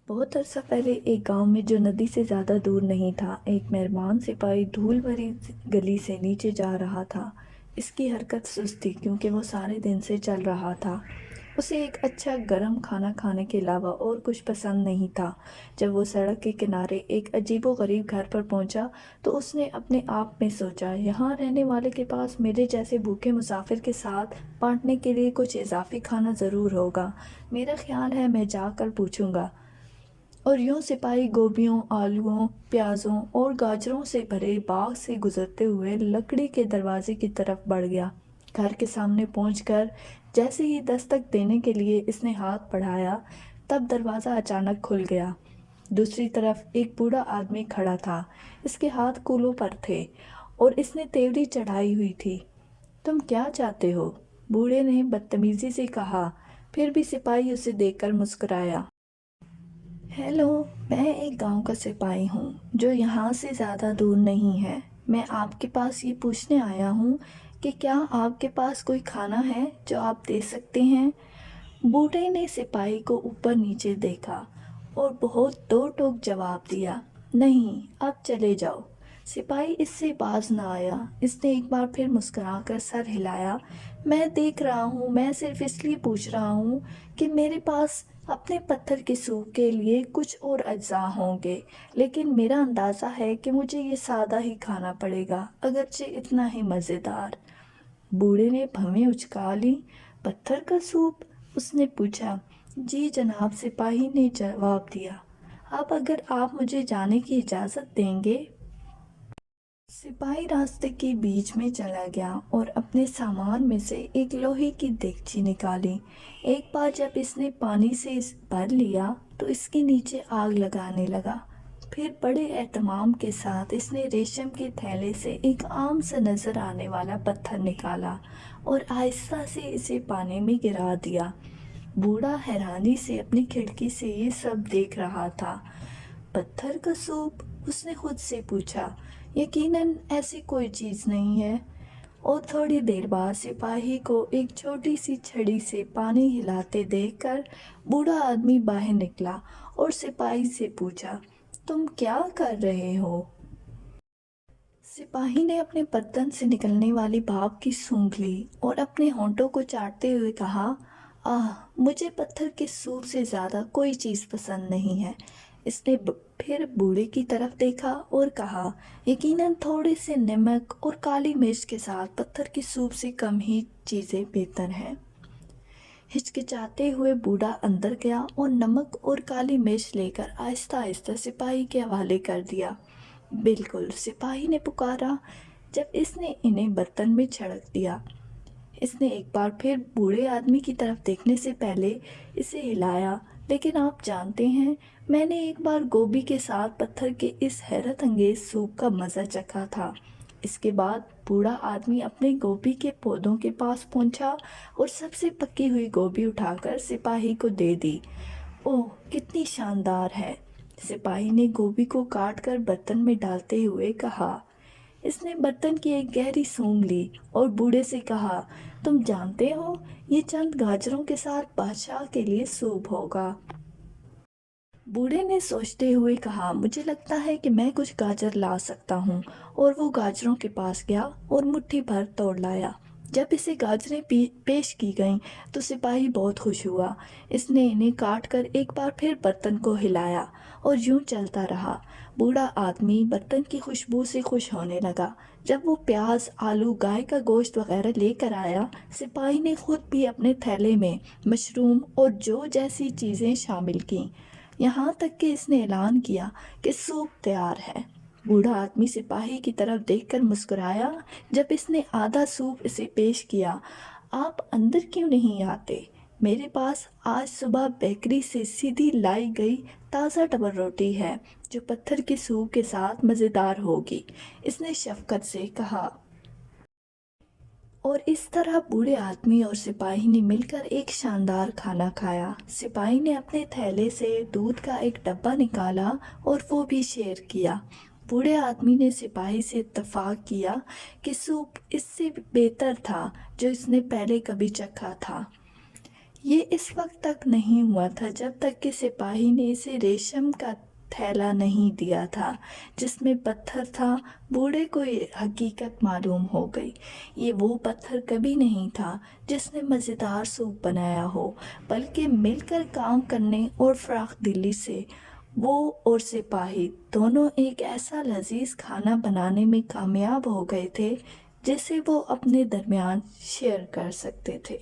بہت عرصہ پہلے ایک گاؤں میں جو ندی سے زیادہ دور نہیں تھا، ایک مہربان سپاہی دھول بھری گلی سے نیچے جا رہا تھا۔ اس کی حرکت سست تھی کیونکہ وہ سارے دن سے چل رہا تھا۔ اسے ایک اچھا گرم کھانا کھانے کے علاوہ اور کچھ پسند نہیں تھا۔ جب وہ سڑک کے کنارے ایک عجیب و غریب گھر پر پہنچا تو اس نے اپنے آپ میں سوچا، یہاں رہنے والے کے پاس میرے جیسے بھوکے مسافر کے ساتھ بانٹنے کے لیے کچھ اضافی کھانا ضرور ہوگا۔ میرا خیال ہے میں جا کر پوچھوں گا۔ اور یوں سپاہی گوبھیوں، آلوؤں، پیازوں اور گاجروں سے بھرے باغ سے گزرتے ہوئے لکڑی کے دروازے کی طرف بڑھ گیا۔ گھر کے سامنے پہنچ کر جیسے ہی دستک دینے کے لیے اس نے ہاتھ بڑھایا، تب دروازہ اچانک کھل گیا۔ دوسری طرف ایک بوڑھا آدمی کھڑا تھا۔ اس کے ہاتھ کولوں پر تھے اور اس نے تیوری چڑھائی ہوئی تھی۔ تم کیا چاہتے ہو؟ بوڑھے نے بدتمیزی سے کہا۔ پھر بھی سپاہی اسے دیکھ کر مسکرایا۔ ہیلو، میں ایک گاؤں کا سپاہی ہوں جو یہاں سے زیادہ دور نہیں ہے۔ میں آپ کے پاس یہ پوچھنے آیا ہوں کہ کیا آپ کے پاس کوئی کھانا ہے جو آپ دے سکتے ہیں؟ بوڑھے نے سپاہی کو اوپر نیچے دیکھا اور بہت دو ٹوک جواب دیا، نہیں، اب چلے جاؤ۔ سپاہی اس سے باز نہ آیا۔ اس نے ایک بار پھر مسکرا کر سر ہلایا۔ میں دیکھ رہا ہوں، میں صرف اس لیے پوچھ رہا ہوں کہ میرے پاس اپنے پتھر کے سوپ کے لیے کچھ اور اجزاء ہوں گے، لیکن میرا اندازہ ہے کہ مجھے یہ سادہ ہی کھانا پڑے گا، اگرچہ اتنا ہی مزیدار۔ بوڑھے نے بھویں اچکا لی۔ پتھر کا سوپ؟ اس نے پوچھا۔ جی جناب، سپاہی نے جواب دیا۔ اب اگر آپ مجھے جانے کی اجازت دیں گے۔ سپاہی راستے کے بیچ میں چلا گیا اور اپنے سامان میں سے ایک لوہے کی دیگچی نکالی۔ ایک بار جب اس نے پانی سے بھر لیا تو اس کے نیچے آگ لگانے لگا۔ پھر بڑے اہتمام کے ساتھ اس نے ریشم کے تھیلے سے ایک عام سا نظر آنے والا پتھر نکالا اور آہستہ سے اسے پانی میں گرا دیا۔ بوڑھا حیرانی سے اپنی کھڑکی سے یہ سب دیکھ رہا تھا۔ پتھر کا سوپ؟ اس نے خود سے پوچھا۔ یقیناً ایسی کوئی چیز نہیں ہے۔ اور تھوڑی دیر بعد سپاہی کو ایک چھوٹی سی چھڑی سے پانی ہلاتے دیکھ کر بوڑھا آدمی باہر نکلا اور سپاہی سے پوچھا، تم کیا کر رہے ہو؟ سپاہی نے اپنے برتن سے نکلنے والی بھاپ کی سونگھ لی اور اپنے ہونٹوں کو چاٹتے ہوئے کہا، مجھے پتھر کے سوپ سے زیادہ کوئی چیز پسند نہیں ہے۔ اس نے پھر بوڑھے کی طرف دیکھا اور کہا، یقیناً تھوڑے سے نمک اور کالی مرچ کے ساتھ پتھر کے سوپ سے کم ہی چیزیں بہتر ہیں۔ ہچکچاتے ہوئے بوڑھا اندر گیا اور نمک اور کالی مرچ لے کر آہستہ آہستہ سپاہی کے حوالے کر دیا۔ بالکل، سپاہی نے پکارا جب اس نے انہیں برتن میں چھڑک دیا۔ اس نے ایک بار پھر بوڑھے آدمی کی طرف دیکھنے سے پہلے اسے ہلایا، لیکن آپ جانتے ہیں، میں نے ایک بار گوبھی کے ساتھ پتھر کے اس حیرت انگیز سوپ کا مزہ چکھا تھا۔ اس کے بعد بوڑھا آدمی اپنے گوبھی کے پودوں کے پاس پہنچا اور سب سے پکی ہوئی گوبھی اٹھا کر سپاہی کو دے دی۔ اوہ، کتنی شاندار ہے! سپاہی نے گوبھی کو کاٹ کر برتن میں ڈالتے ہوئے کہا۔ اس نے برتن کی ایک گہری سونگھ لی اور بوڑھے سے کہا، تم جانتے ہو، یہ چند گاجروں کے ساتھ بادشاہ کے لیے سوپ ہوگا۔ بوڑھے نے سوچتے ہوئے کہا، مجھے لگتا ہے کہ میں کچھ گاجر لا سکتا ہوں، اور وہ گاجروں کے پاس گیا اور مٹھی بھر توڑ لایا۔ جب اسے گاجریں پیش کی گئیں تو سپاہی بہت خوش ہوا۔ اس نے انہیں کاٹ کر ایک بار پھر برتن کو ہلایا اور یوں چلتا رہا۔ بوڑھا آدمی برتن کی خوشبو سے خوش ہونے لگا۔ جب وہ پیاز، آلو، گائے کا گوشت وغیرہ لے کر آیا، سپاہی نے خود بھی اپنے تھیلے میں مشروم اور جو جیسی چیزیں شامل کیں، یہاں تک کہ اس نے اعلان کیا کہ سوپ تیار ہے۔ بوڑھا آدمی سپاہی کی طرف دیکھ کر مسکرایا جب اس نے آدھا سوپ اسے پیش کیا۔ آپ اندر کیوں نہیں آتے؟ میرے پاس آج صبح بیکری سے سیدھی لائی گئی تازہ ٹبر روٹی ہے جو پتھر کے سوپ کے ساتھ مزیدار ہوگی، اس نے شفقت سے کہا۔ اور اس طرح بوڑھے آدمی اور سپاہی نے مل کر ایک شاندار کھانا کھایا۔ سپاہی نے اپنے تھیلے سے دودھ کا ایک ڈبہ نکالا اور وہ بھی شیئر کیا۔ بوڑھے آدمی نے سپاہی سے اتفاق کیا کہ سوپ اس سے بہتر تھا جو اس نے پہلے کبھی چکھا تھا۔ یہ اس وقت تک نہیں ہوا تھا جب تک کہ سپاہی نے اسے ریشم کا تھیلا نہیں دیا تھا جس میں پتھر تھا۔ بوڑھے کو یہ حقیقت معلوم ہو گئی۔ یہ وہ پتھر کبھی نہیں تھا جس نے مزیدار سوپ بنایا ہو، بلکہ مل کر کام کرنے اور فراخ دلی سے وہ اور سپاہی دونوں ایک ایسا لذیذ کھانا بنانے میں کامیاب ہو گئے تھے جسے وہ اپنے درمیان شیئر کر سکتے تھے۔